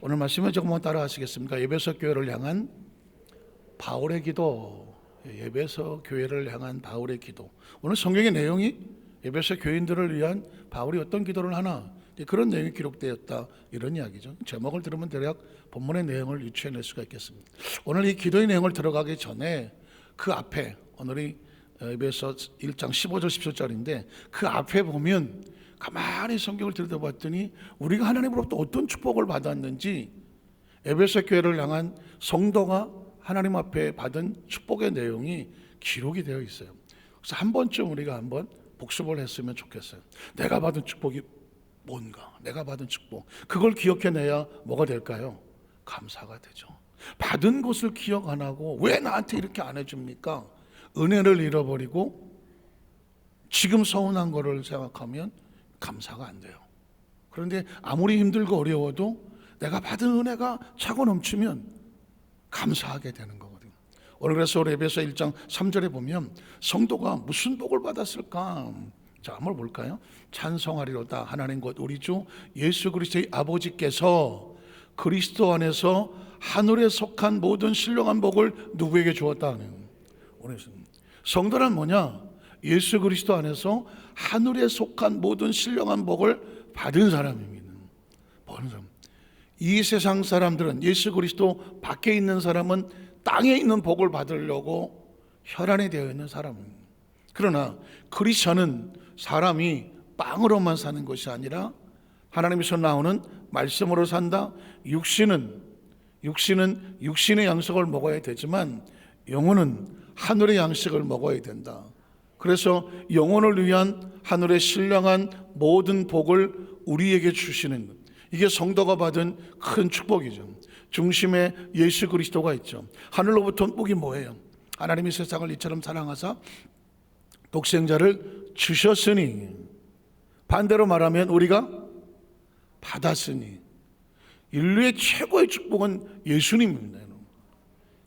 오늘 말씀을 조금만 따라 하시겠습니까? 에베소 교회를 향한 바울의 기도. 에베소 교회를 향한 바울의 기도. 오늘 성경의 내용이 에베소 교인들을 위한 바울이 어떤 기도를 하나, 그런 내용이 기록되었다, 이런 이야기죠. 제목을 들으면 대략 본문의 내용을 유추해낼 수가 있겠습니다. 오늘 이 기도의 내용을 들어가기 전에 그 앞에, 오늘이 에베소 1장 15절 17절인데 그 앞에 보면 가만히 성경을 들여다봤더니 우리가 하나님으로부터 어떤 축복을 받았는지, 에베소 교회를 향한 성도가 하나님 앞에 받은 축복의 내용이 기록이 되어 있어요. 그래서 한 번쯤 우리가 한번 복습을 했으면 좋겠어요. 내가 받은 축복이 뭔가, 내가 받은 축복, 그걸 기억해내야 뭐가 될까요? 감사가 되죠. 받은 것을 기억 안 하고 왜 나한테 이렇게 안 해줍니까? 은혜를 잃어버리고 지금 서운한 거를 생각하면 감사가 안 돼요. 그런데 아무리 힘들고 어려워도 내가 받은 은혜가 차고 넘치면 감사하게 되는 거거든요. 오늘 그래서 에베소 1장 3절에 보면 성도가 무슨 복을 받았을까? 자, 한번 볼까요? 찬송하리로다 하나님 곧 우리 주 예수 그리스도의 아버지께서 그리스도 안에서 하늘에 속한 모든 신령한 복을 누구에게 주었다 하는. 오늘 성도란 뭐냐? 예수 그리스도 안에서 하늘에 속한 모든 신령한 복을 받은 사람입니다. 받은 사람. 이 세상 사람들은, 예수 그리스도 밖에 있는 사람은 땅에 있는 복을 받으려고 혈안이 되어 있는 사람입니다. 그러나 크리스천은 사람이 빵으로만 사는 것이 아니라 하나님에서 나오는 말씀으로 산다. 육신은 육신의 양식을 먹어야 되지만 영혼은 하늘의 양식을 먹어야 된다. 그래서 영혼을 위한 하늘의 신령한 모든 복을 우리에게 주시는 것, 이게 성도가 받은 큰 축복이죠. 중심에 예수 그리스도가 있죠. 하늘로부터 온 복이 뭐예요? 하나님이 세상을 이처럼 사랑하사 독생자를 주셨으니, 반대로 말하면 우리가 받았으니, 인류의 최고의 축복은 예수님입니다.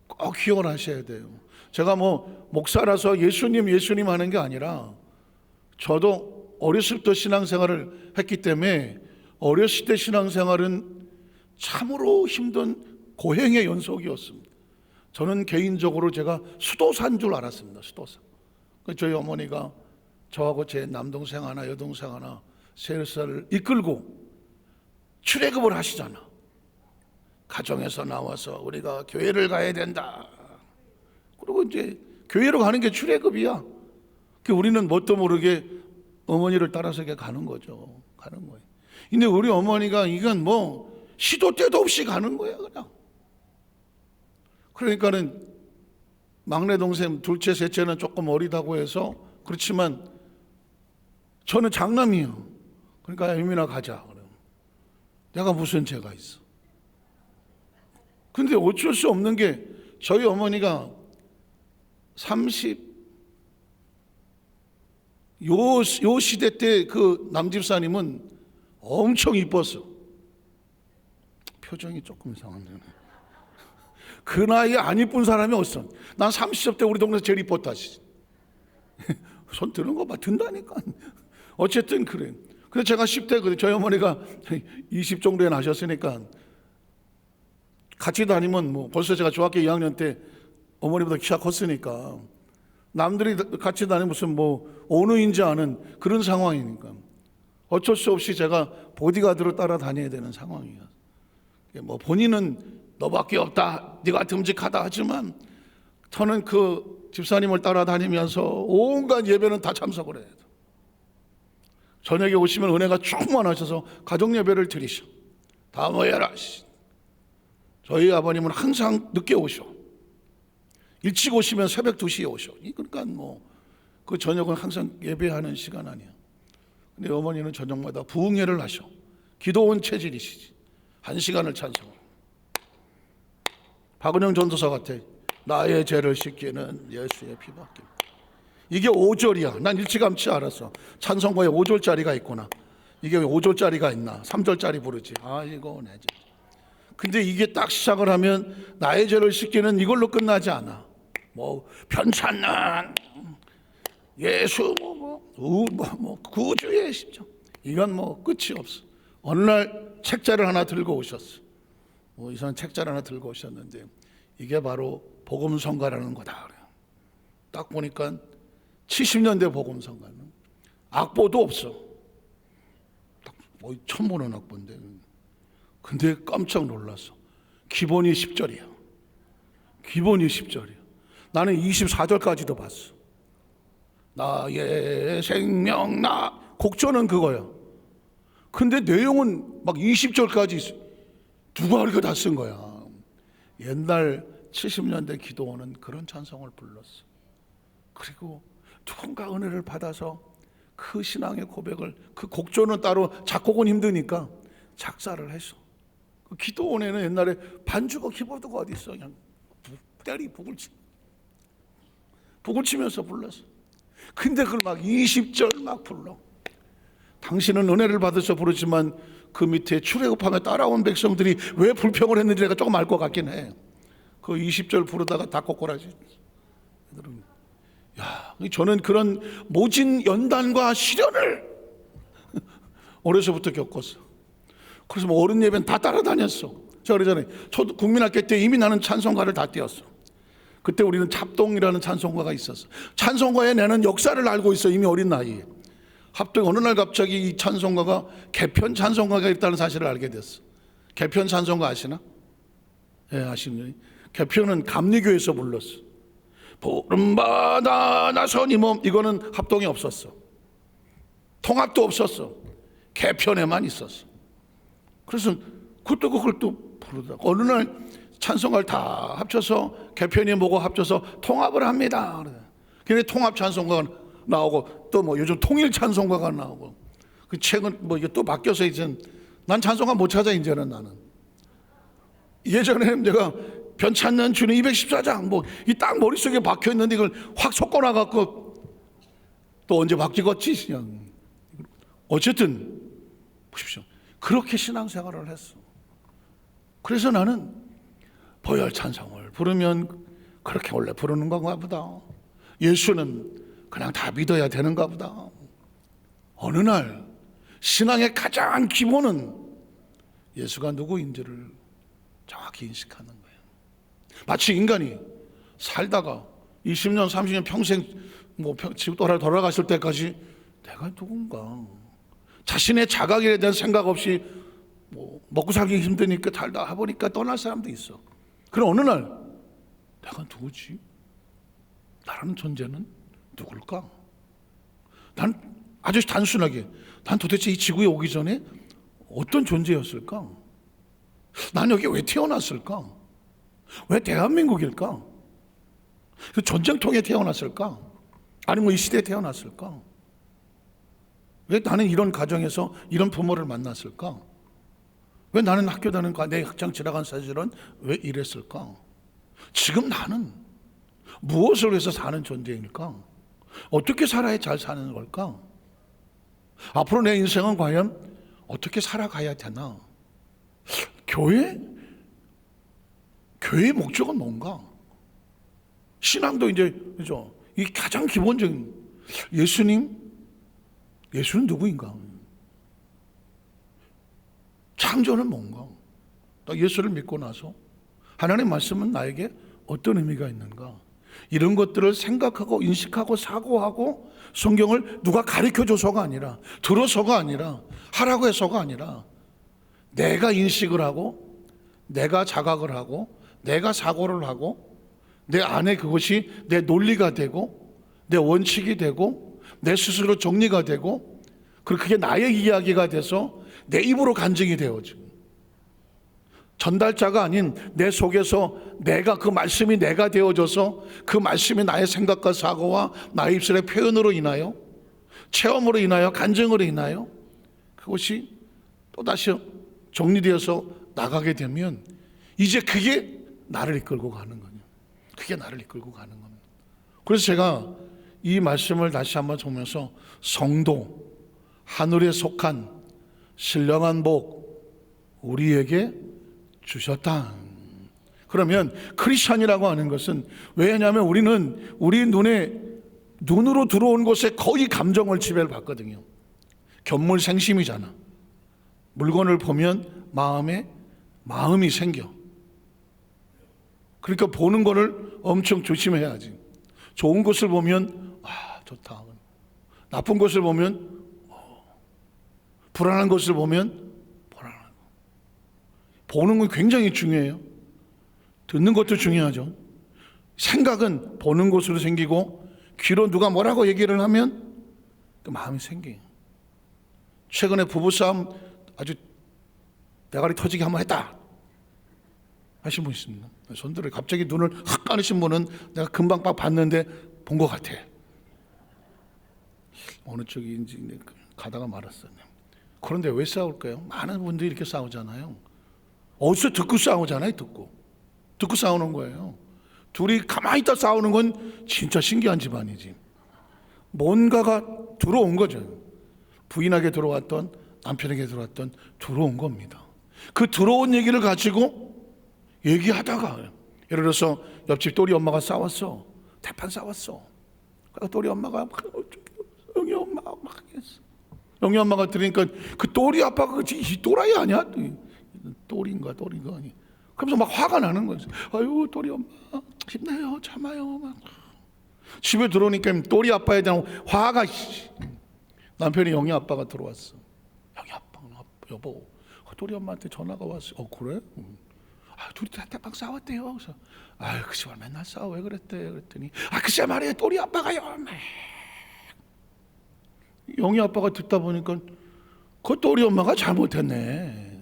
꼭 기억을 하셔야 돼요. 제가 목사라서 예수님 하는 게 아니라, 저도 어렸을 때 신앙생활을 했기 때문에 어렸을 때 신앙생활은 참으로 힘든 고행의 연속이었습니다. 저는 개인적으로 제가 수도사인 줄 알았습니다. 수도사. 저희 어머니가 저하고 제 남동생 하나 여동생 하나 3살을 이끌고 출애굽을 하시잖아. 가정에서 나와서 우리가 교회를 가야 된다. 그리고 이제 교회로 가는 게 출애굽이야. 우리는 뭣도 모르게 어머니를 따라서 가는 거죠. 가는 거예요. 근데 우리 어머니가 이건 시도 때도 없이 가는 거야, 그냥. 그러니까는 막내 동생 둘째 셋째는 조금 어리다고 해서, 그렇지만 저는 장남이에요. 그러니까 유민아 가자. 내가 무슨 죄가 있어. 근데 어쩔 수 없는 게, 저희 어머니가 요 시대 때 그 남집사님은 엄청 이뻤어. 표정이 조금 이상한데. 그 나이에 안 이쁜 사람이 어딨어. 난 30대 때 우리 동네에서 제일 이뻤다. 손 드는 거 봐. 든다니까. 어쨌든 그래. 근데 제가 10대, 저희 어머니가 20 정도에 나셨으니까 같이 다니면 벌써 제가 중학교 2학년 때 어머니보다 키가 컸으니까 남들이 같이 다니면 무슨 어느인지 아는 그런 상황이니까 어쩔 수 없이 제가 보디가드로 따라다녀야 되는 상황이에요. 본인은 너밖에 없다, 네가 듬직하다 하지만 저는 그 집사님을 따라다니면서 온갖 예배는 다 참석을 해요. 저녁에 오시면 은혜가 충만하셔서 가정 예배를 드리셔. 다 모여라. 저희 아버님은 항상 늦게 오셔. 일찍 오시면 새벽 2시에 오셔. 그러니까 그 저녁은 항상 예배하는 시간 아니야. 근데 어머니는 저녁마다 부흥회를 하셔. 기도원 체질이시지. 1시간을 찬송. 박은영 전도사 같아. 나의 죄를 씻기는 예수의 피밖에. 이게 5절이야. 난 일찌감치 알았어. 찬송가에 5절짜리가 있구나. 이게 왜 5절짜리가 있나? 3절짜리 부르지. 이거 내 죄. 근데 이게 딱 시작을 하면 나의 죄를 씻기는 이걸로 끝나지 않아. 편찮는 예수 구주의 십자가. 이건 끝이 없어. 어느 날 책자를 하나 들고 오셨어. 이상한 책잘 하나 들고 오셨는데 이게 바로 복음성가라는 거다 그래요. 딱 보니까 70년대 복음성가는 악보도 없어. 딱 처음 보는 악보인데, 근데 깜짝 놀랐어. 기본이 10절이야. 기본이 10절이야. 나는 24절까지도 봤어. 나의 생명 곡조는 그거야. 근데 내용은 막 20절까지 누가 그렇게 다 쓴 거야. 옛날 70년대 기도원은 그런 찬송을 불렀어. 그리고 누군가 은혜를 받아서 그 신앙의 고백을, 그 곡조는 따로 작곡은 힘드니까 작사를 했어. 그 기도원에는 옛날에 반주가 키보드가 어디 있어. 그냥 북을 치면서 불렀어. 근데 그걸 막 20절 막 불러. 당신은 은혜를 받아서 부르지만 그 밑에 출애굽하며 따라온 백성들이 왜 불평을 했는지 내가 조금 알 것 같긴 해. 그 20절 부르다가 다 꼬꼬라지. 야, 저는 그런 모진 연단과 시련을 어려서부터 겪었어. 그래서 뭐 어른 예배는 다 따라다녔어. 제가 그러잖아요. 저도 국민학교 때 이미 나는 찬송가를 다 띄웠어. 그때 우리는 합동이라는 찬송가가 있었어. 찬송가에 내는 역사를 알고 있어. 이미 어린 나이에. 합동 어느 날 갑자기 이 찬송가가 개편 찬송가가 있다는 사실을 알게 됐어. 개편 찬송가 아시나? 예, 아시는. 개편은 감리교에서 불렀어. 푸른바다 나서니 몸. 이거는 합동이 없었어. 통합도 없었어. 개편에만 있었어. 그래서 그걸 또 부르다. 어느 날 찬송가를 다 합쳐서 개편이 뭐고 합쳐서 통합을 합니다. 그래 통합 찬송가가 나오고 또 뭐 요즘 통일 찬송가가 나오고 그 책은 뭐 이게 또 바뀌어서 이제 난 찬송가 못 찾아. 이제는 나는 예전에는 내가 변찮는 주님 214장 뭐 이 딱 머릿속에 박혀 있는데 이걸 확 섞어 나갖고 또 언제 바뀌겠지 그냥. 어쨌든 보십시오. 그렇게 신앙생활을 했어. 그래서 나는 보혈 찬송을 부르면 그렇게 원래 부르는 건가 보다. 예수는 그냥 다 믿어야 되는가 보다. 어느 날 신앙의 가장 기본은 예수가 누구인지를 정확히 인식하는 거예요. 마치 인간이 살다가 20년 30년 평생 뭐 집 돌아가실 때까지 내가 누군가 자신의 자각에 대한 생각 없이 뭐 먹고 살기 힘드니까 살다 해보니까 떠날 사람도 있어. 그럼 어느 날 내가 누구지? 나라는 존재는 누굴까? 난 아주 단순하게 난 도대체 이 지구에 오기 전에 어떤 존재였을까? 난 여기 왜 태어났을까? 왜 대한민국일까? 그 전쟁통에 태어났을까? 아니면 이 시대에 태어났을까? 왜 나는 이런 가정에서 이런 부모를 만났을까? 왜 나는 학교 다니는 내 학창 지나간 사실은 왜 이랬을까? 지금 나는 무엇을 위해서 사는 존재일까? 어떻게 살아야 잘 사는 걸까? 앞으로 내 인생은 과연 어떻게 살아가야 되나? 교회의 목적은 뭔가? 신앙도 이제 그죠? 이 가장 기본적인 예수는 누구인가? 창조는 뭔가? 예수를 믿고 나서 하나님의 말씀은 나에게 어떤 의미가 있는가? 이런 것들을 생각하고 인식하고 사고하고 성경을 누가 가르쳐줘서가 아니라 들어서가 아니라 하라고 해서가 아니라 내가 인식을 하고 내가 자각을 하고 내가 사고를 하고 내 안에 그것이 내 논리가 되고 내 원칙이 되고 내 스스로 정리가 되고 그리고 그게 나의 이야기가 돼서 내 입으로 간증이 되어지고 전달자가 아닌 내 속에서 내가 그 말씀이 내가 되어져서 그 말씀이 나의 생각과 사고와 나의 입술의 표현으로 인하여 체험으로 인하여 간증으로 인하여 그것이 또다시 정리되어서 나가게 되면 이제 그게 나를 이끌고 가는 거예요. 그게 나를 이끌고 가는 겁니다. 그래서 제가 이 말씀을 다시 한번 보면서 성도, 하늘에 속한 신령한 복 우리에게 주셨다. 그러면 크리스찬이라고 하는 것은 왜냐하면 우리는 우리 눈으로 들어온 것에 거의 감정을 지배를 받거든요. 견물생심이잖아. 물건을 보면 마음에 마음이 생겨. 그러니까 보는 거를 엄청 조심해야지. 좋은 것을 보면 좋다. 나쁜 것을 보면 불안한 것을 보면 불안하고. 보는 건 굉장히 중요해요. 듣는 것도 중요하죠. 생각은 보는 것으로 생기고 귀로 누가 뭐라고 얘기를 하면 그 마음이 생겨요. 최근에 부부싸움 아주 대가리 터지게 한번 했다 하신 분 있습니다. 손들을 갑자기 눈을 확 까르신 분은 내가 금방 딱 봤는데 본 것 같아. 어느 쪽인지 가다가 말았어요. 그런데 왜 싸울까요? 많은 분들이 이렇게 싸우잖아요. 어디서 듣고 싸우잖아요. 듣고 싸우는 거예요. 둘이 가만히 있다 싸우는 건 진짜 신기한 집안이지. 뭔가가 들어온 거죠. 부인에게 들어왔던 남편에게 들어왔던 들어온 겁니다. 그 들어온 얘기를 가지고 얘기하다가 예를 들어서 옆집 또리 엄마가 싸웠어. 대판 싸웠어. 그러니까 또리 엄마가 영희 엄마가 막 했어. 영희 엄마가 들으니까 그 또리 아빠가 이 또라이 아니야? 또리인가 아니. 그러면서 막 화가 나는 거예요. 아유 또리 엄마 힘내요 참아요. 막. 집에 들어오니까 또리 아빠에 대한 화가 남편이 영희 아빠가 들어왔어. 영희 아빠 여보 또리 엄마한테 전화가 왔어. 그래? 둘이 대빵 싸웠대요. 그래서 그 시발 맨날 싸워 왜 그랬대? 그랬더니 글쎄 말이에요 또리 아빠가요. 영희 아빠가 듣다 보니까 그 또리 엄마가 잘못했네.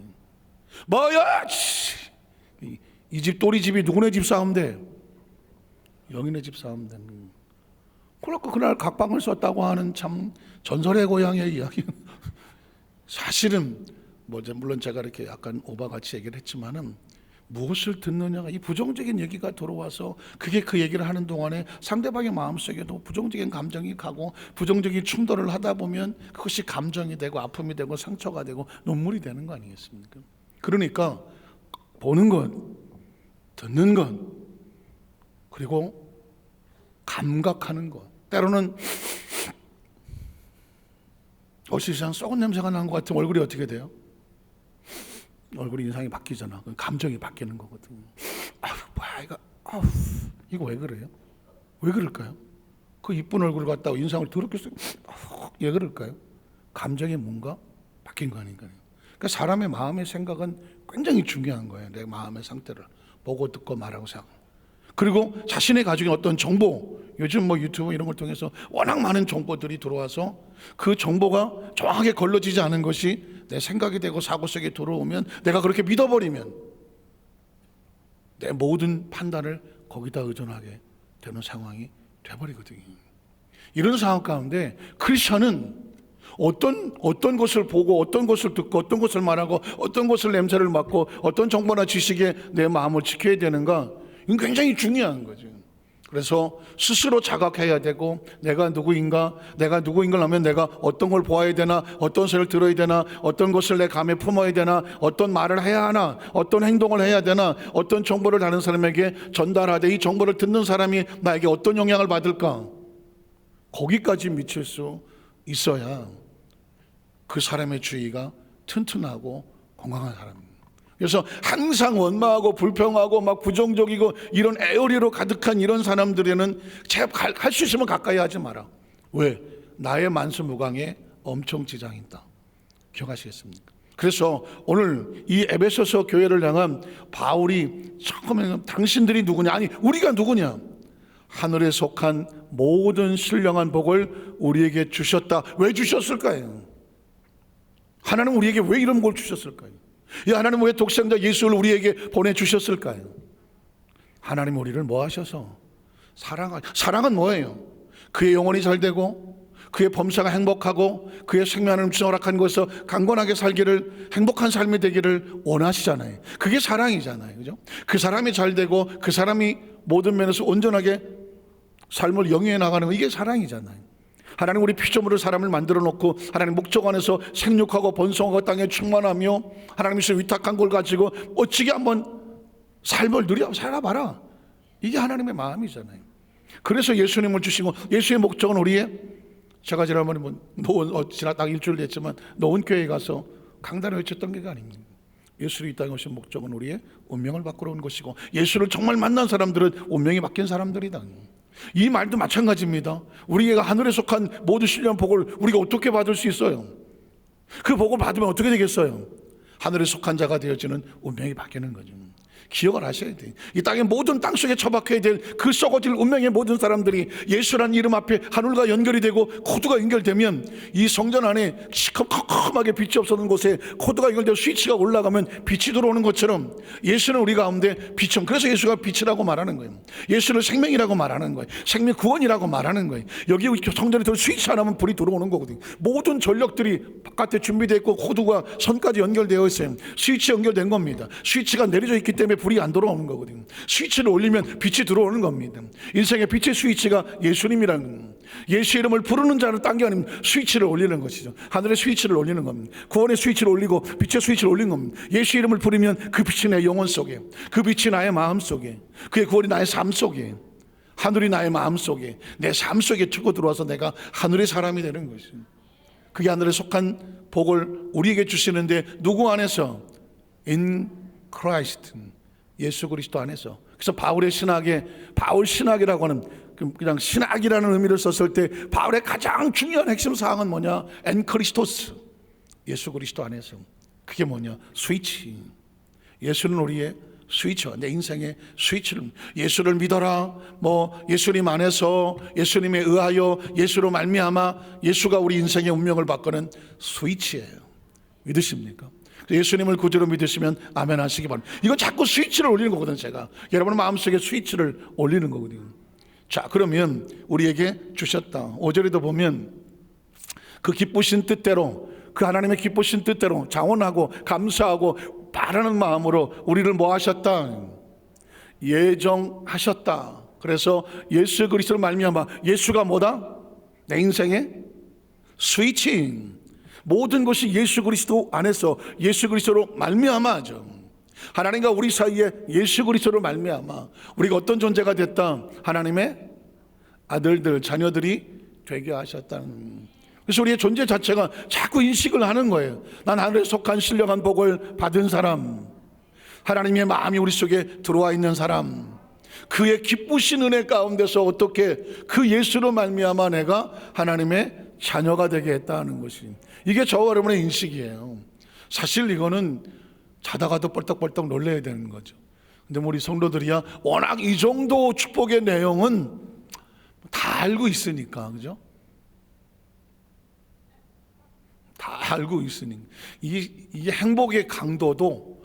뭐야? 이 집 또리 집이 누구네 집 싸움대? 영희네 집 싸움대. 그렇고 그날 각방을 썼다고 하는 참 전설의 고향의 이야기. 사실은 물론 제가 이렇게 약간 오바같이 얘기를 했지만은 무엇을 듣느냐가 이 부정적인 얘기가 들어와서 그게 그 얘기를 하는 동안에 상대방의 마음속에도 부정적인 감정이 가고 부정적인 충돌을 하다 보면 그것이 감정이 되고 아픔이 되고 상처가 되고 눈물이 되는 거 아니겠습니까? 그러니까 보는 것, 듣는 것, 그리고 감각하는 것. 때로는 어시장 썩은 냄새가 나는 것 같으면 얼굴이 어떻게 돼요? 얼굴 인상이 바뀌잖아. 감정이 바뀌는 거거든요. 뭐야 이거 왜 그래요? 왜 그럴까요? 그 이쁜 얼굴 갖다가 인상을 더럽게 쓰. 왜 그럴까요? 감정이 뭔가 바뀐 거 아닌가요? 그러니까 사람의 마음의 생각은 굉장히 중요한 거예요. 내 마음의 상태를 보고 듣고 말하고 생각. 그리고 자신의 가지고 있는 어떤 정보, 요즘 유튜브 이런 걸 통해서 워낙 많은 정보들이 들어와서 그 정보가 정확하게 걸러지지 않은 것이 내 생각이 되고 사고 속에 들어오면 내가 그렇게 믿어버리면 내 모든 판단을 거기다 의존하게 되는 상황이 돼버리거든요. 이런 상황 가운데 크리스천은 어떤 것을 보고 어떤 것을 듣고 어떤 것을 말하고 어떤 것을 냄새를 맡고 어떤 정보나 지식에 내 마음을 지켜야 되는가, 이건 굉장히 중요한 거죠. 그래서 스스로 자각해야 되고 내가 누구인가 하면 내가 어떤 걸 보아야 되나, 어떤 소리를 들어야 되나, 어떤 것을 내 감에 품어야 되나, 어떤 말을 해야 하나, 어떤 행동을 해야 되나, 어떤 정보를 다른 사람에게 전달하되 이 정보를 듣는 사람이 나에게 어떤 영향을 받을까, 거기까지 미칠 수 있어야 그 사람의 주의가 튼튼하고 건강한 사람입니다. 그래서 항상 원망하고 불평하고 막 부정적이고 이런 에어리로 가득한 이런 사람들에는 제발 할 수 있으면 가까이 하지 마라. 왜? 나의 만수무강에 엄청 지장이 있다. 기억하시겠습니까? 그래서 오늘 이 에베소서 교회를 향한 바울이 처음에는 당신들이 누구냐, 아니 우리가 누구냐, 하늘에 속한 모든 신령한 복을 우리에게 주셨다. 왜 주셨을까요? 하나님 우리에게 왜 이런 걸 주셨을까요? 하나님 왜 독생자 예수를 우리에게 보내주셨을까요? 하나님 우리를 뭐 하셔서 사랑은 뭐예요? 그의 영혼이 잘되고 그의 범사가 행복하고 그의 생명을 허락한 것에서 강건하게 살기를, 행복한 삶이 되기를 원하시잖아요. 그게 사랑이잖아요. 그죠? 그 사람이 잘되고 그 사람이 모든 면에서 온전하게 삶을 영위해 나가는 거, 이게 사랑이잖아요. 하나님 우리 피조물을 사람을 만들어 놓고 하나님 목적 안에서 생육하고 번성하고 땅에 충만하며 하나님이 위탁한 걸 가지고 멋지게 한번 삶을 누려 살아봐라. 이게 하나님의 마음이잖아요. 그래서 예수님을 주시고, 예수의 목적은 우리의, 제가 지난번에 지난 딱 일주일 됐지만 노원교회에 가서 강단을 외쳤던 게 아닙니다. 예수를 이 땅에 오신 목적은 우리의 운명을 바꾸러 온 것이고, 예수를 정말 만난 사람들은 운명이 바뀐 사람들이다. 이 말도 마찬가지입니다. 우리가 하늘에 속한 모두 신령한 복을 우리가 어떻게 받을 수 있어요? 그 복을 받으면 어떻게 되겠어요? 하늘에 속한 자가 되어지는 운명이 바뀌는 거죠. 기억을 하셔야 돼요. 이 땅의 모든 땅속에 처박혀야 될 그 썩어질 운명의 모든 사람들이 예수라는 이름 앞에 하늘과 연결이 되고 코드가 연결되면, 이 성전 안에 시커멓게 빛이 없었던 곳에 코드가 연결되어 스위치가 올라가면 빛이 들어오는 것처럼, 예수는 우리 가운데 빛은, 그래서 예수가 빛이라고 말하는 거예요. 예수는 생명이라고 말하는 거예요. 생명 구원이라고 말하는 거예요. 여기 성전에 들어 스위치 하나면 불이 들어오는 거거든요. 모든 전력들이 바깥에 준비되어 있고 코드가 선까지 연결되어 있어요. 스위치 연결된 겁니다. 스위치가 내려져 있기 때문에 불이 안 들어오는 거거든요. 스위치를 올리면 빛이 들어오는 겁니다. 인생의 빛의 스위치가 예수님이라는 거예요. 예수 이름을 부르는 자는 딴 게 아니면 스위치를 올리는 것이죠. 하늘의 스위치를 올리는 겁니다. 구원의 스위치를 올리고 빛의 스위치를 올리는 겁니다. 예수 이름을 부르면 그 빛이 내 영혼 속에, 그 빛이 나의 마음 속에, 그의 구원이 나의 삶 속에, 하늘이 나의 마음 속에, 내 삶 속에 치고 들어와서 내가 하늘의 사람이 되는 것이죠. 그게 하늘에 속한 복을 우리에게 주시는데, 누구 안에서? In Christ, 예수 그리스도 안에서. 그래서 바울의 신학에, 바울 신학이라고 하는, 그냥 신학이라는 의미를 썼을 때 바울의 가장 중요한 핵심 사항은 뭐냐? 엔 크리스토스, 예수 그리스도 안에서. 그게 뭐냐? 스위치. 예수는 우리의 스위치와 내 인생의 스위치를, 예수를 믿어라, 뭐 예수님 안에서, 예수님에 의하여, 예수로 말미암아, 예수가 우리 인생의 운명을 바꾸는 스위치예요. 믿으십니까? 예수님을 구주로 믿으시면 아멘 하시기 바랍니다. 이건 자꾸 스위치를 올리는 거거든요. 제가 여러분의 마음속에 스위치를 올리는 거거든요. 자, 그러면 우리에게 주셨다. 5절에도 보면 그 기쁘신 뜻대로, 그 하나님의 기쁘신 뜻대로 자원하고 감사하고 바라는 마음으로 우리를 뭐 하셨다? 예정하셨다. 그래서 예수 그리스도를 말미암아, 예수가 뭐다? 내 인생의 스위칭. 모든 것이 예수 그리스도 안에서, 예수 그리스도로 말미암아죠. 하나님과 우리 사이에 예수 그리스도로 말미암아 우리가 어떤 존재가 됐다? 하나님의 아들들, 자녀들이 되게 하셨다는. 그래서 우리의 존재 자체가 자꾸 인식을 하는 거예요. 난 하늘에 속한 신령한 복을 받은 사람, 하나님의 마음이 우리 속에 들어와 있는 사람, 그의 기쁘신 은혜 가운데서 어떻게 그 예수로 말미암아 내가 하나님의 자녀가 되게 했다는 것이, 이게 저와 여러분의 인식이에요. 사실 이거는 자다가도 뻘떡뻘떡 놀라야 되는 거죠. 근데 우리 성도들이야 워낙 이 정도 축복의 내용은 다 알고 있으니까, 그죠? 다 알고 있으니 이 행복의 강도도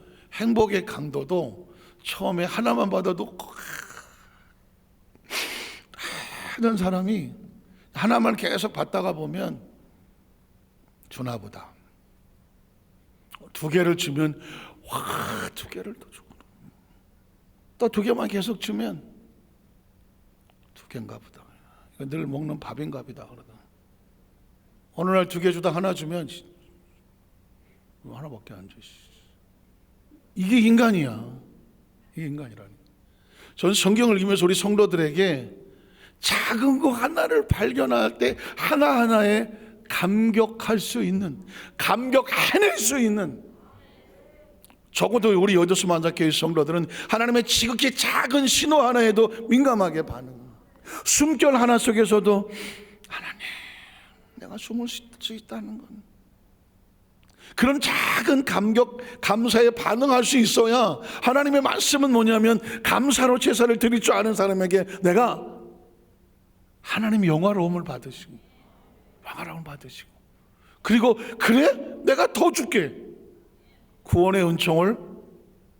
처음에 하나만 받아도 하던 사람이 하나만 계속 받다가 보면 주나보다 두 개를 주면 와, 두 개를 더 주고, 또 두 개만 계속 주면 두 개인가 보다, 늘 먹는 밥인가 보다 그러다 어느 날 두 개 주다 하나 주면 하나밖에 안 줘. 이게 인간이야. 이게 인간이라니. 전 성경을 읽으면서 우리 성도들에게 작은 거 하나를 발견할 때 하나하나에 감격할 수 있는, 감격해낼 수 있는, 적어도 우리 여도수 만작교회 성도들은 하나님의 지극히 작은 신호 하나에도 민감하게 반응, 숨결 하나 속에서도 하나님, 내가 숨을 수 있다는 건, 그런 작은 감격, 감사에 반응할 수 있어야 하나님의 말씀은 뭐냐면, 감사로 제사를 드릴 줄 아는 사람에게 내가 하나님의 영화로움을 받으시고, 영화로움을 받으시고, 그리고 그래? 내가 더 줄게, 구원의 은총을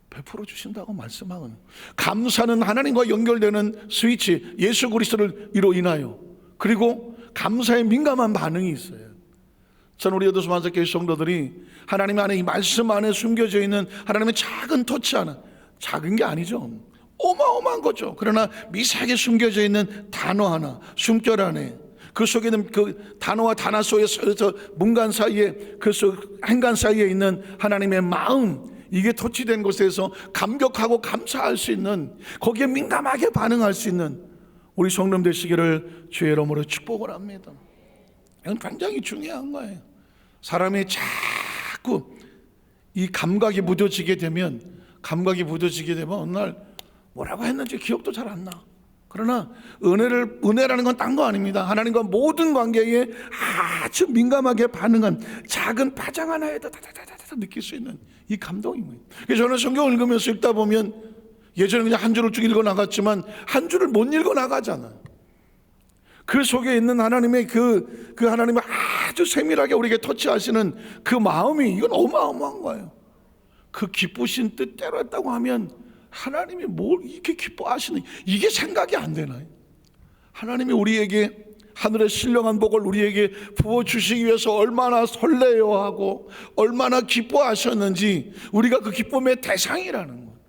베풀어 주신다고 말씀하는. 감사는 하나님과 연결되는 스위치, 예수 그리스도로 인하여, 그리고 감사에 민감한 반응이 있어요. 저는 우리 여도수 만삭교회 성도들이 하나님 안에, 이 말씀 안에 숨겨져 있는 하나님의 작은 터치 하나, 작은 게 아니죠, 어마어마한 거죠. 그러나 미세하게 숨겨져 있는 단어 하나, 숨결 안에, 그 속에 있는 그 단어와 단어 속에서 문간 사이에, 그 행간 사이에 있는 하나님의 마음, 이게 터치된 곳에서 감격하고 감사할 수 있는, 거기에 민감하게 반응할 수 있는 우리 성도님 되시기를 주의 이름으로 축복을 합니다. 이건 굉장히 중요한 거예요. 사람이 자꾸 이 감각이 무뎌지게 되면 어느 날 뭐라고 했는지 기억도 잘 안 나. 그러나 은혜라는 건 딴 거 아닙니다. 하나님과 모든 관계에 아주 민감하게 반응한 작은 파장 하나에도 다다다다다 느낄 수 있는 이 감동입니다. 그래서 저는 성경을 읽으면서 읽다 보면 예전에 그냥 한 줄을 쭉 읽어 나갔지만 한 줄을 못 읽어 나가잖아요. 그 속에 있는 하나님의 그 하나님의 아주 세밀하게 우리에게 터치하시는 그 마음이 이건 어마어마한 거예요. 그 기쁘신 뜻대로 했다고 하면 하나님이 뭘 이렇게 기뻐하시는, 이게 생각이 안 되나요? 하나님이 우리에게 하늘의 신령한 복을 우리에게 부어주시기 위해서 얼마나 설레어하고 얼마나 기뻐하셨는지 우리가 그 기쁨의 대상이라는 거예요.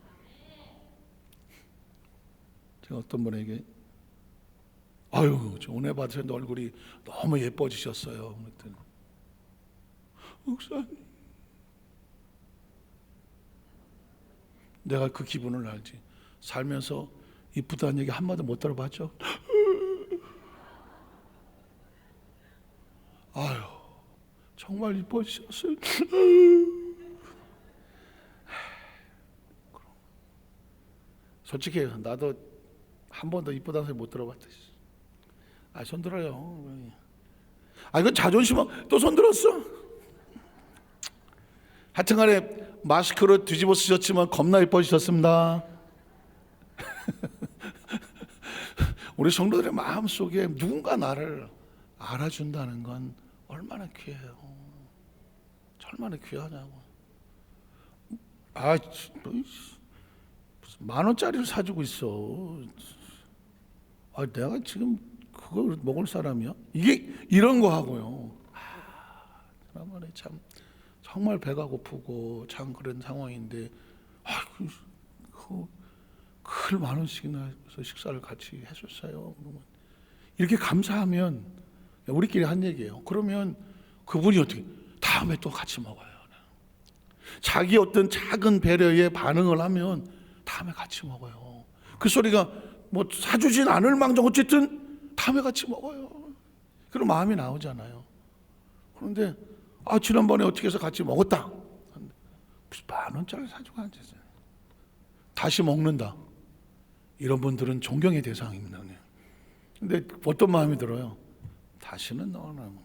제가 어떤 분에게 아유, 저 은혜 받으셨는데 얼굴이 너무 예뻐지셨어요. 그랬더니 목사님, 내가 그 기분을 알지. 살면서 이쁘다는 얘기 한마디 못 들어봤죠? 아유, 정말 이뻐지셨어요. 솔직히 나도 한 번도 이쁘다는 소리 못 들어봤다. 손 들어요. 이건 자존심. 또 손 들었어. 하여튼간에 마스크로 뒤집어 쓰셨지만 겁나 이뻐지셨습니다. 우리 성도들의 마음속에 누군가 나를 알아준다는 건 얼마나 귀해요. 얼마나 귀하냐고. 무슨 10,000원짜리를 사주고 있어. 내가 지금 그걸 먹을 사람이야? 이게 이런 거 하고요. 지난번에 참 정말 배가 고프고 참 그런 상황인데 글 10,000원씩이나 해서 식사를 같이 해줬어요. 이렇게 감사하면 우리끼리 한 얘기예요. 그러면 그분이 어떻게 다음에 또 같이 먹어요. 자기 어떤 작은 배려에 반응을 하면 다음에 같이 먹어요. 그 소리가 뭐 사주진 않을 망정 어쨌든 다음에 같이 먹어요. 그런 마음이 나오잖아요. 그런데 지난번에 어떻게 해서 같이 먹었다. 무슨 10,000원짜리 사주고 앉았어요. 다시 먹는다. 이런 분들은 존경의 대상입니다. 근데 어떤 마음이 들어요? 다시는 너는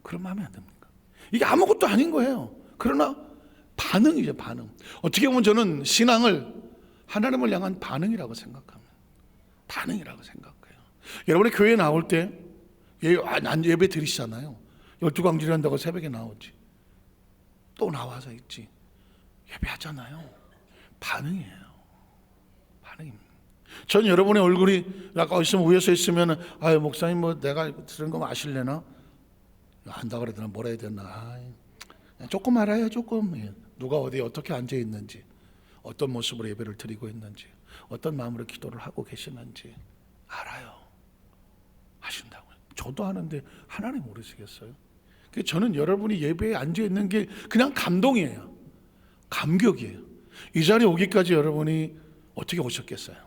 그런 마음이 안 듭니까? 이게 아무것도 아닌 거예요. 그러나 반응이죠, 반응. 어떻게 보면 저는 신앙을 하나님을 향한 반응이라고 생각합니다. 반응이라고 생각해요. 여러분이 교회에 나올 때 예배 드리시잖아요. 12광주일 한다고 새벽에 나오지. 또 나와서 있지. 예배하잖아요. 반응이에요. 반응입니다. 전 여러분의 얼굴이 아까 있으면 위에서 있으면 목사님 뭐 내가 들은 거 아실래나? 안다 그러더나 뭐라 해야 되나? 조금 알아요. 조금. 누가 어디에 어떻게 앉아 있는지, 어떤 모습으로 예배를 드리고 있는지, 어떤 마음으로 기도를 하고 계시는지 알아요. 하신다고요. 저도 아는데 하나님 모르시겠어요? 저는 여러분이 예배에 앉아 있는 게 그냥 감동이에요. 감격이에요. 이 자리에 오기까지 여러분이 어떻게 오셨겠어요?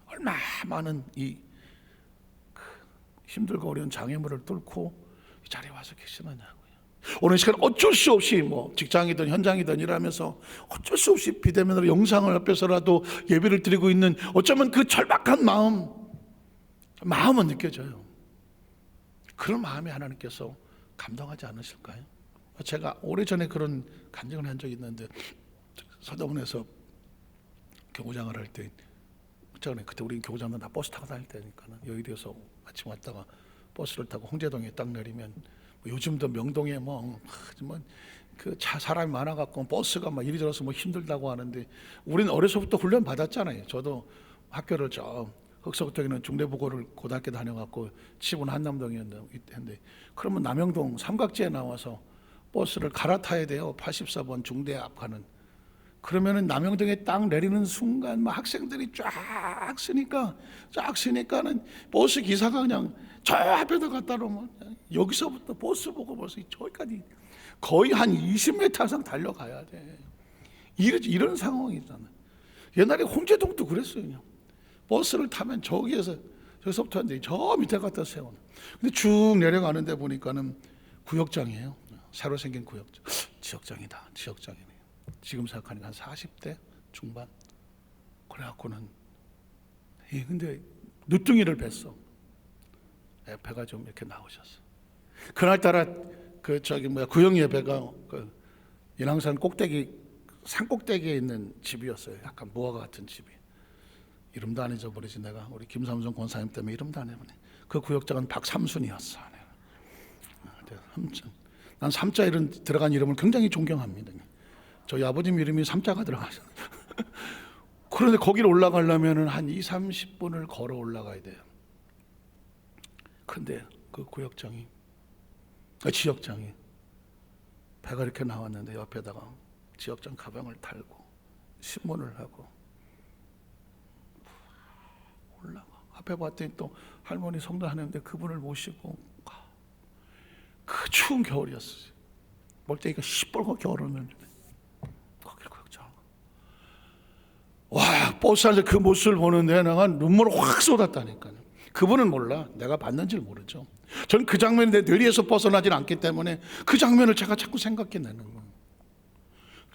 얼마나 많은 이 힘들고 어려운 장애물을 뚫고 이 자리에 와서 계시느냐고요. 오늘 시간 어쩔 수 없이 뭐 직장이든 현장이든 일하면서 어쩔 수 없이 비대면으로 영상을 앞에서라도 예배를 드리고 있는 어쩌면 그 절박한 마음은 느껴져요. 그런 마음에 하나님께서 감동하지 않으실까요? 제가 오래전에 그런 간증을 한 적이 있는데 서대문에서 교구장을 할 때 그때 우리 교구장은 다 버스 타고 다닐 때니까는 여의도에서 아침 왔다가 버스를 타고 홍제동에 딱 내리면 요즘도 명동에 그 사람이 많아갖고 버스가 막 이리 저리서 힘들다고 하는데 우리는 어려서부터 훈련 받았잖아요. 저도 학교를 흑석동에는 중대부고를 고등학교 다녀갖고 집은 한남동이었는데 그러면 남영동 삼각지에 나와서 버스를 갈아타야 돼요. 84번 중대 앞 가는. 그러면은 남영동에 딱 내리는 순간 막 학생들이 쫙 쓰니까는 버스 기사가 그냥 저 앞에다 갖다 놓으면 여기서부터 버스 보고 벌써 저기까지 거의 한 20m 이상 달려가야 돼. 이런 상황이잖아요. 옛날에 홍제동도 그랬어요. 버스를 타면 저기서부터 저 밑에 갖다 세우는. 근데 쭉 내려가는데 보니까는 구역장이에요. 새로 생긴 구역장. 지역장이다. 지역장이네. 지금 생각하니까 한 40대 중반. 그래갖고는 근데 늦둥이를 뵀어. 배가 좀 이렇게 나오셨어. 그날따라 구역 예배가 그 인왕산 꼭대기 산 꼭대기에 있는 집이었어요. 약간 무화과 같은 집이. 이름도 안 잊어버리지 내가. 우리 김삼성 권사님 때문에 이름도 안 잊어버리네. 그 구역장은 박삼순이었어. 난 삼자 이름 들어간 이름을 굉장히 존경합니다. 저희 아버님 이름이 삼자가 들어가서. 그런데 거기를 올라가려면 한 20-30분을 걸어 올라가야 돼요. 근데 그 구역장이, 지역장이 배가 이렇게 나왔는데 옆에다가 지역장 가방을 달고 신문을 하고 올라가. 앞에 봤더니 또 할머니 성도 하는데 그분을 모시고 가. 그 추운 겨울이었어요. 멀때기가 시뻘겋게 얼었는데 거길 구역장. 와, 버스 안에서 그 모습을 보는데 내가 눈물을 확 쏟았다니까요. 그분은 몰라. 내가 봤는지를 모르죠. 저는 그 장면이 내 뇌리에서 벗어나질 않기 때문에 그 장면을 제가 자꾸 생각해내는 거예요.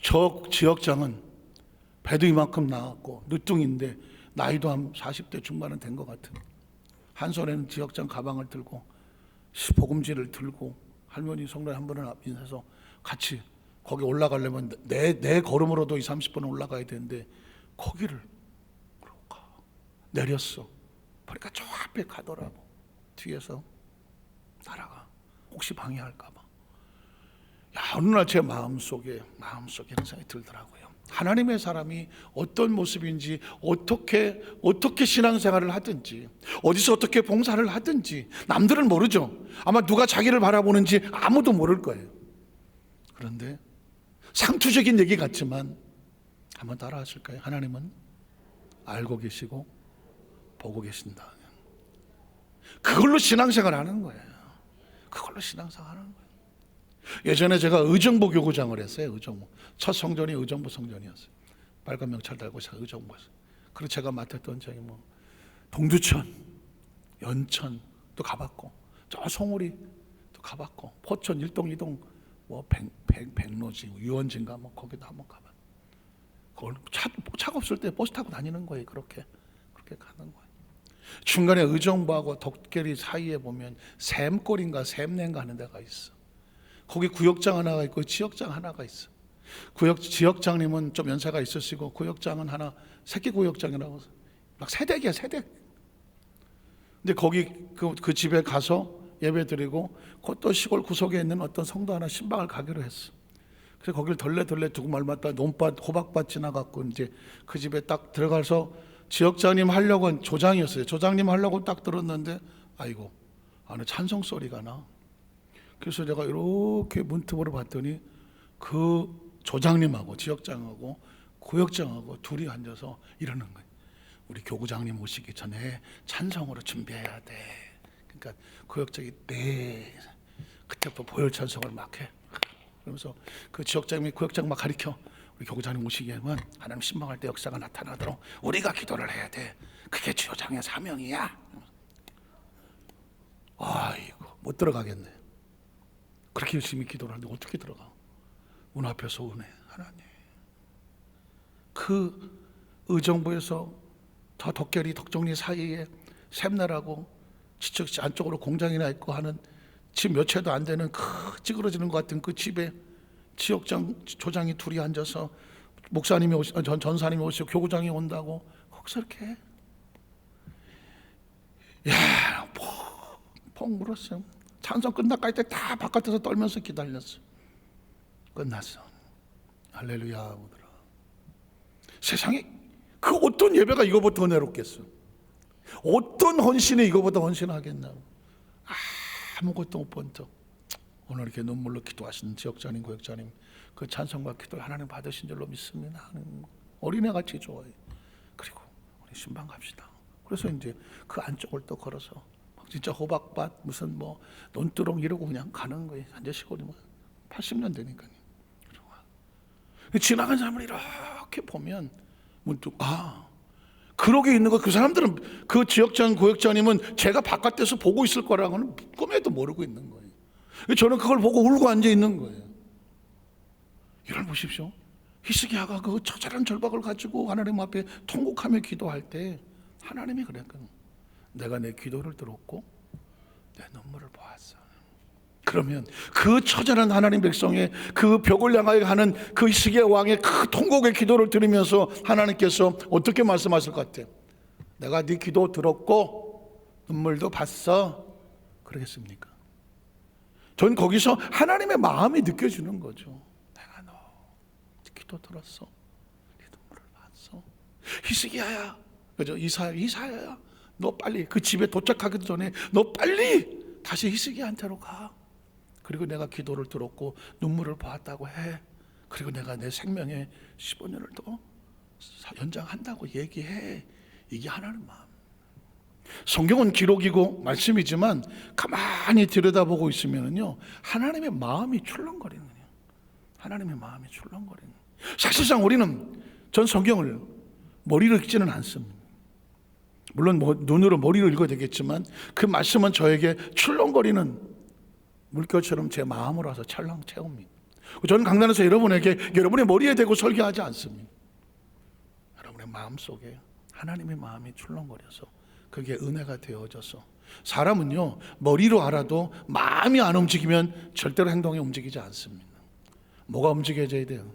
저 지역장은 배도 이만큼 나왔고 늦둥인데 나이도 한 40대 중반은 된 것 같은, 한 손에는 지역장 가방을 들고 복음지를 들고 할머니 성도 한 분을 인해서 같이 거기 올라가려면 내 걸음으로도 20-30분 올라가야 되는데 거기를 가. 내렸어. 보니까 저 앞에 가더라고. 뒤에서 날아가. 혹시 방해할까 봐. 야, 어느 날 제 마음속에 이런 생각이 들더라고요. 하나님의 사람이 어떤 모습인지, 어떻게 신앙생활을 하든지, 어디서 어떻게 봉사를 하든지 남들은 모르죠. 아마 누가 자기를 바라보는지 아무도 모를 거예요. 그런데 상투적인 얘기 같지만 한번 따라하실까요? 하나님은 알고 계시고 보고 계신다. 그걸로 신앙생활 하는 거예요. 그걸로 신앙생활 하는 거예요. 예전에 제가 의정부 교구장을 했어요. 의정부. 첫 성전이 의정부 성전이었어요. 빨간 명찰 달고 제가 의정부였어요. 그리고 제가 맡았던 저기 동두천, 연천 또 가봤고, 저 송우리 또 가봤고, 포천 1동 2동 백로지 유원진가 거기도 한번 가봤. 그걸 차가 없을 때 버스 타고 다니는 거예요. 그렇게 가는 거예요. 중간에 의정부하고 덕계리 사이에 보면 샘골인가 샘내인가 하는 데가 있어. 거기 구역장 하나가 있고 지역장 하나가 있어. 지역장님은 좀 연세가 있으시고 구역장은 하나 새끼 구역장이라고 막 세댁이야, 세댁. 근데 거기 그 집에 가서 예배드리고 또 시골 구석에 있는 어떤 성도 하나 신방을 가기로 했어. 그래서 거기를 덜레 두고 말마다 논밭 호박밭 지나갔고 이제 그 집에 딱 들어가서 지역장님 하려고 조장이었어요. 조장님 하려고 딱 들었는데 아이고 안에 찬송 소리가 나. 그래서 제가 이렇게 문틈으로 봤더니 그 조장님하고 지역장하고 구역장하고 둘이 앉아서 이러는 거예요. 우리 교구장님 오시기 전에 찬송으로 준비해야 돼. 그러니까 구역장이 네. 그때부터 보혈 찬송을 막 해. 그러면서 그 지역장이 구역장 막 가르쳐. 우리 교구장님 오시기에는 하나님 신방할 때 역사가 나타나도록 우리가 기도를 해야 돼. 그게 지역장의 사명이야. 아이고 못 들어가겠네. 그렇게 열심히 기도를 하는데 어떻게 들어가? 문 앞에서 오네. 하나님 그 의정부에서 더 덕계리 덕정리 사이에 샘나라고 지척 안쪽으로 공장이나 있고 하는 집 몇 채도 안 되는 찌그러지는 것 같은 그 집에 지역장 조장이 둘이 앉아서 목사님이 전사님이 오시고 교구장이 온다고 거기서 이렇게 해. 야, 펑 울었어요. 찬송 끝날까지 때 다 바깥에서 떨면서 기다렸어. 끝났어. 할렐루야 오더라. 세상에 그 어떤 예배가 이거보다 은혜롭겠어. 어떤 헌신이 이거보다 헌신하겠냐고. 아무것도 못 본 척 오늘 이렇게 눈물로 기도하시는 지역장님 구역장님 그 찬송과 기도를 하나님 받으신 줄로 믿습니다. 어린애같이 좋아요. 그리고 우리 신방 갑시다. 그래서 이제 그 안쪽을 또 걸어서 진짜 호박밭 무슨 논두렁 이러고 그냥 가는 거예요. 완전 시골이 80년 되니까요. 지나간 사람을 이렇게 보면 문득 그러게 있는 거. 그 사람들은 그 지역장 구역장님은 제가 바깥에서 보고 있을 거라고는 꿈에도 모르고 있는 거예요. 저는 그걸 보고 울고 앉아 있는 거예요. 이걸 보십시오. 히스기야가 그 처절한 절박을 가지고 하나님 앞에 통곡하며 기도할 때 하나님이 그랬거든. 내가 내 기도를 들었고 내 눈물을 보았어. 그러면 그 처절한 하나님 백성의 그 벽을 향하여 하는 그 히스기야 왕의 그 통곡의 기도를 들으면서 하나님께서 어떻게 말씀하실 것 같아요? 내가 네 기도 들었고 눈물도 봤어. 그러겠습니까? 전 거기서 하나님의 마음이 느껴지는 거죠. 내가 너 기도 들었어. 네 눈물을 봤어. 히스기야야, 그죠? 이사야야, 너 빨리 그 집에 도착하기 전에 너 빨리 다시 히스기야한테로 가. 그리고 내가 기도를 들었고 눈물을 보았다고 해. 그리고 내가 내 생명의 15년을 더 연장한다고 얘기해. 이게 하나님 마음. 성경은 기록이고 말씀이지만 가만히 들여다보고 있으면요, 하나님의 마음이 출렁거리는 거예요. 하나님의 마음이 출렁거리는 거예요. 사실상 우리는 전 성경을 머리로 읽지는 않습니다. 물론 눈으로 머리로 읽어야 되겠지만 그 말씀은 저에게 출렁거리는 물결처럼 제 마음으로 와서 찰랑 채웁니다. 저는 강단에서 여러분에게 여러분의 머리에 대고 설교하지 않습니다. 여러분의 마음속에 하나님의 마음이 출렁거려서 그게 은혜가 되어져서, 사람은요 머리로 알아도 마음이 안 움직이면 절대로 행동이 움직이지 않습니다. 뭐가 움직여져야 돼요?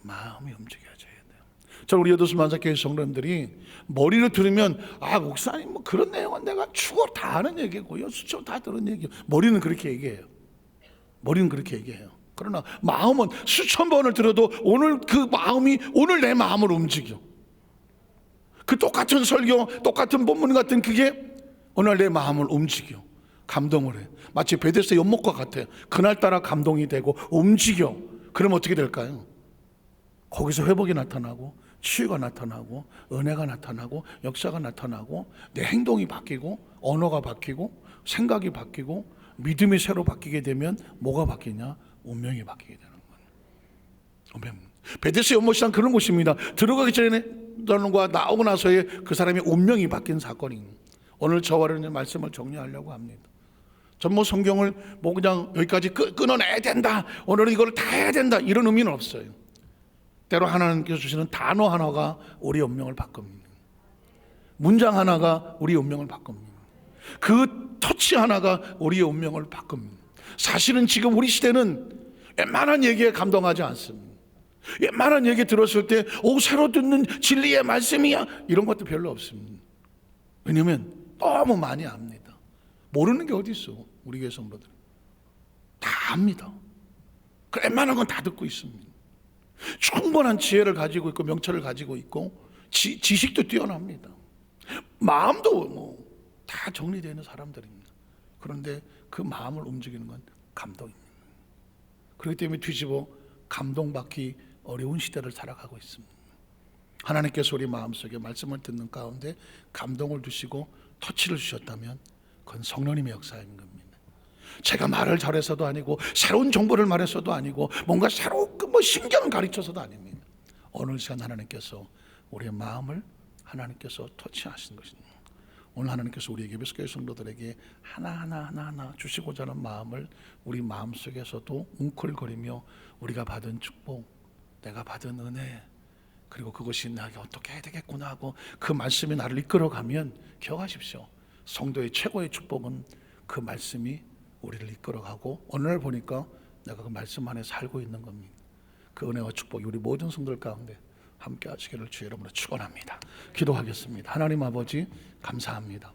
마음이 움직여져야 돼요. 저는 우리 여도수 만삭교회 성도님들이 머리로 들으면 목사님 뭐 그런 내용은 내가 추고 다 아는 얘기고요, 수초 다 들은 얘기요. 머리는 그렇게 얘기해요. 머리는 그렇게 얘기해요. 그러나 마음은 수천 번을 들어도 오늘 그 마음이 오늘 내 마음을 움직여. 그 똑같은 설교, 똑같은 본문 같은 그게 오늘 내 마음을 움직여. 감동을 해. 마치 베데스다 연못과 같아요. 그날따라 감동이 되고 움직여. 그럼 어떻게 될까요? 거기서 회복이 나타나고 치유가 나타나고 은혜가 나타나고 역사가 나타나고 내 행동이 바뀌고 언어가 바뀌고 생각이 바뀌고 믿음이 새로 바뀌게 되면 뭐가 바뀌냐? 운명이 바뀌게 되는 거예요. 운명. 베데스다 연못이란 그런 곳입니다. 들어가기 전과 나오고 나서의 그 사람의 운명이 바뀐 사건입니다. 오늘 저와 여러분의 말씀을 정리하려고 합니다. 전부 성경을 그냥 여기까지 끊어내야 된다, 오늘은 이걸 다 해야 된다, 이런 의미는 없어요. 때로 하나님께서 주시는 단어 하나가 우리 운명을 바꿉니다. 문장 하나가 우리 운명을 바꿉니다. 그 터치 하나가 우리의 운명을 바꿉니다. 사실은 지금 우리 시대는 웬만한 얘기에 감동하지 않습니다. 웬만한 얘기 들었을 때 새로 듣는 진리의 말씀이야, 이런 것도 별로 없습니다. 왜냐하면 너무 많이 압니다. 모르는 게 어디 있어. 우리 교회 성도들 다 압니다. 웬만한 건 다 듣고 있습니다. 충분한 지혜를 가지고 있고 명철을 가지고 있고 지식도 뛰어납니다. 마음도 다 정리되어 있는 사람들입니다. 그런데 그 마음을 움직이는 건 감동입니다. 그렇기 때문에 뒤집어 감동받기 어려운 시대를 살아가고 있습니다. 하나님께서 우리 마음속에 말씀을 듣는 가운데 감동을 주시고 터치를 주셨다면 그건 성령님의 역사인 겁니다. 제가 말을 잘해서도 아니고 새로운 정보를 말해서도 아니고 뭔가 새롭게 신경을 가르쳐서도 아닙니다. 어느 시간 하나님께서 우리의 마음을 하나님께서 터치하신 것입니다. 오늘 하나님께서 우리 예배소 교회 성도들에게 하나하나 주시고자 하는 마음을 우리 마음속에서도 웅클거리며 우리가 받은 축복, 내가 받은 은혜, 그리고 그것이 나에게 어떻게 해야 되겠구나 하고 그 말씀이 나를 이끌어가면, 기억하십시오, 성도의 최고의 축복은 그 말씀이 우리를 이끌어가고 오늘 보니까 내가 그 말씀 안에 살고 있는 겁니다. 그 은혜와 축복이 우리 모든 성도들 가운데 함께 하시기를 주의 이름으로 축원합니다. 기도하겠습니다. 하나님 아버지 감사합니다.